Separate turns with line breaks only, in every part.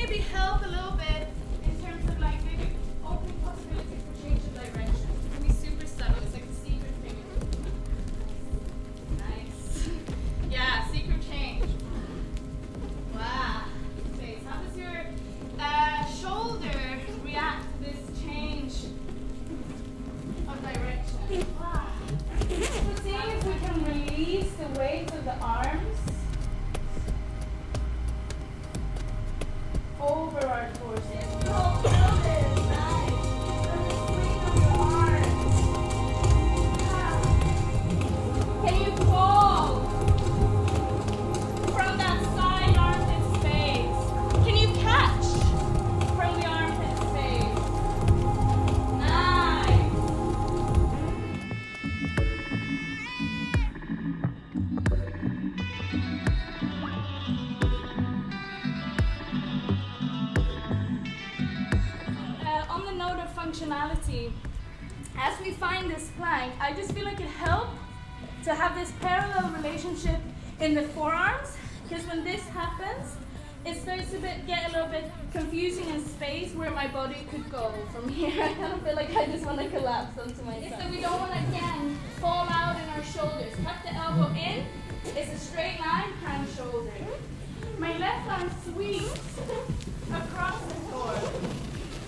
maybe help a little bit in terms of like maybe opening possibilities for change of direction. It can be super subtle. It's like a secret thing. Nice. Yeah, secret change. Wow. Okay, so how does your shoulder react to this change of direction? Wow. So seeing if we can release the weight of the arms over our torso. Oh, nice. And the swing of your arms. Wow. Can you fall from that side armpit space? Can you catch from the armpit space? Nice. On the note of functionality, as we find this plank, I just feel like it helped to have this parallel relationship in the forearms, because when this happens, it starts to get a little bit confusing in space where my body could go from here. I kind of feel like I just want to collapse onto myself. It's that we don't want to, again, fall out in our shoulders. Tuck the elbow in, it's a straight line, hand, shoulder. My left arm swings across the floor.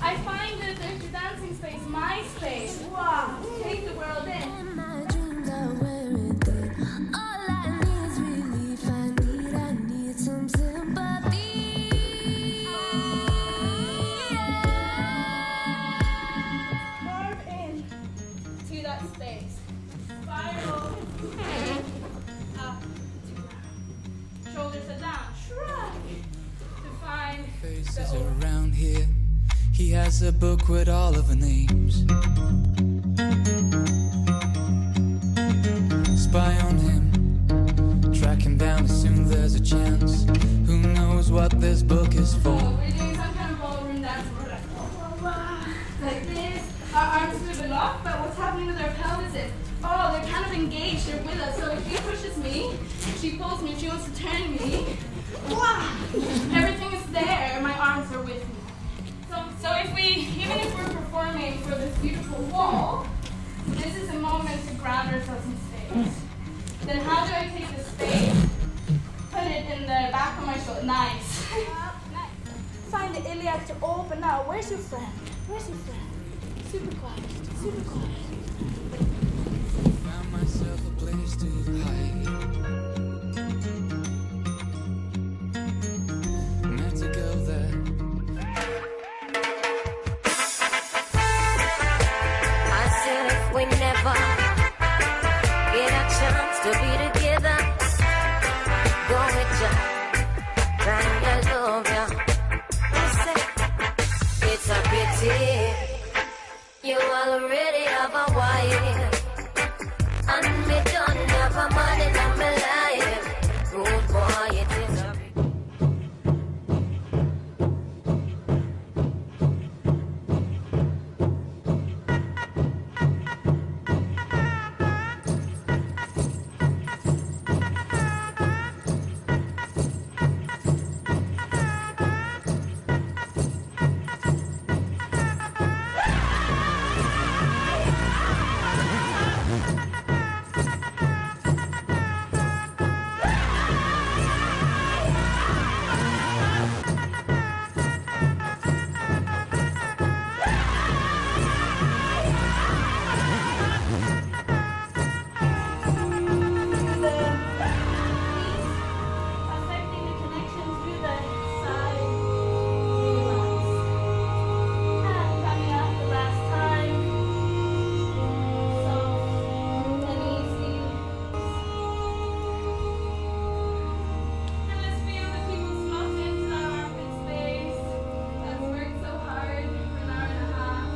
I find that there's your dancing space, my space. Wow, take the world in.
My dreams are wearing thin. All I need is relief. I need some sympathy.
Carve in to that space. Spiral up to ground. Shoulders are down. Shrug to find
Faces
the open.
around here. He has a book with all of the names. Spy on him, track him down as soon as there's a chance. Who knows what this book is for?
So we're doing some kind of ballroom dance. We're like, oh, blah, blah, like this. Our arms move a lot, but what's happening with our pelvis is, oh, they're kind of engaged. They're with us. So if she pushes me, she pulls me. If she wants to turn me, wow, everything is there. My arms are with me. So if even if we're performing for this beautiful wall, this is a moment to ground ourselves in space. Then how do I take the space, put it in the back of my shoulder? Nice. Find the iliac to open out. Where's your friend? Where's your friend? Super quiet, super quiet.
Found myself a place to hide. Meant to go there.
I said if we never get a chance to be together, go with ya, trying to love ya. It's a pity you already have a wife, and me don't have a man in my life. Good boy, it is a pity.
Affecting the connection through the side and coming up the last time. Soft and easy. And let's feel the people slot into that armpit space. That's worked so hard for an hour and a half.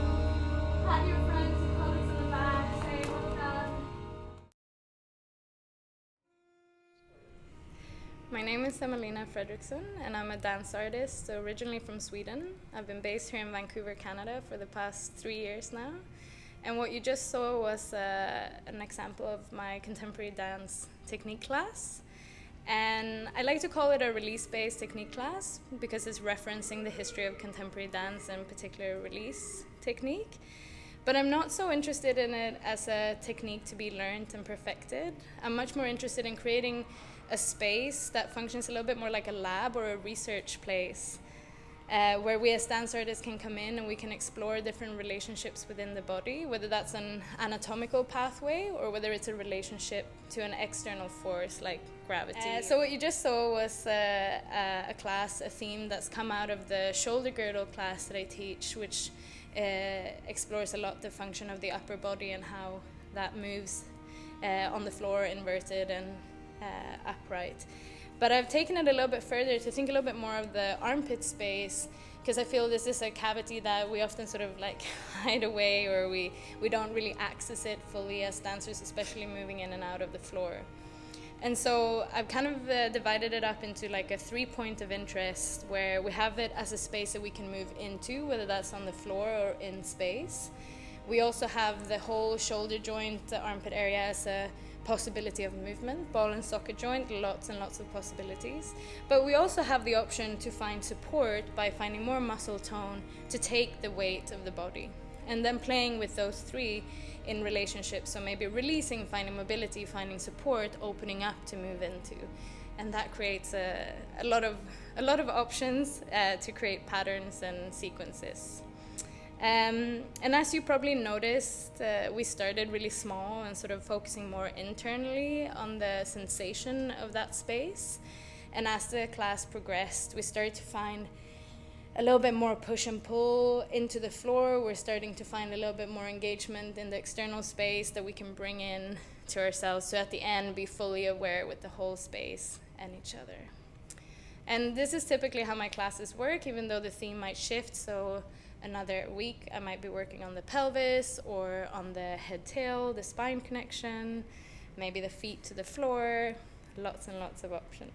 Pat your friends and colleagues on the back. Say well done. My name is Emelina Fredriksson, and I'm a dance artist, originally from Sweden. I've been based here in Vancouver, Canada for the past 3 years now. And what you just saw was an example of my contemporary dance technique class.
And I like to call it a release-based technique class because it's referencing the history of contemporary dance and particular release technique. But I'm not so interested in it as a technique to be learned and perfected. I'm much more interested in creating a space that functions a little bit more like a lab or a research place, where we as dance artists can come in and we can explore different relationships within the body, whether that's an anatomical pathway or whether it's a relationship to an external force like gravity. So what you just saw was a class, a theme that's come out of the shoulder girdle class that I teach, which explores a lot the function of the upper body and how that moves on the floor, inverted and upright. But I've taken it a little bit further to think a little bit more of the armpit space, because I feel this is a cavity that we often sort of like hide away, or we don't really access it fully as dancers, especially moving in and out of the floor. And so I've kind of divided it up into like a 3-point of interest, where we have it as a space that we can move into, whether that's on the floor or in space. We also have the whole shoulder joint, the armpit area, as a possibility of movement, ball and socket joint, lots and lots of possibilities. But we also have the option to find support by finding more muscle tone to take the weight of the body. And then playing with those three in relationships, so maybe releasing, finding mobility, finding support, opening up to move into. And that creates a lot of options to create patterns and sequences. And as you probably noticed, we started really small and sort of focusing more internally on the sensation of that space. And as the class progressed, we started to find a little bit more push and pull into the floor. We're starting to find a little bit more engagement in the external space that we can bring in to ourselves to at the end be fully aware with the whole space and each other. And this is typically how my classes work, even though the theme might shift. So another week I might be working on the pelvis or on the head-tail, the spine connection, maybe the feet to the floor, lots and lots of options.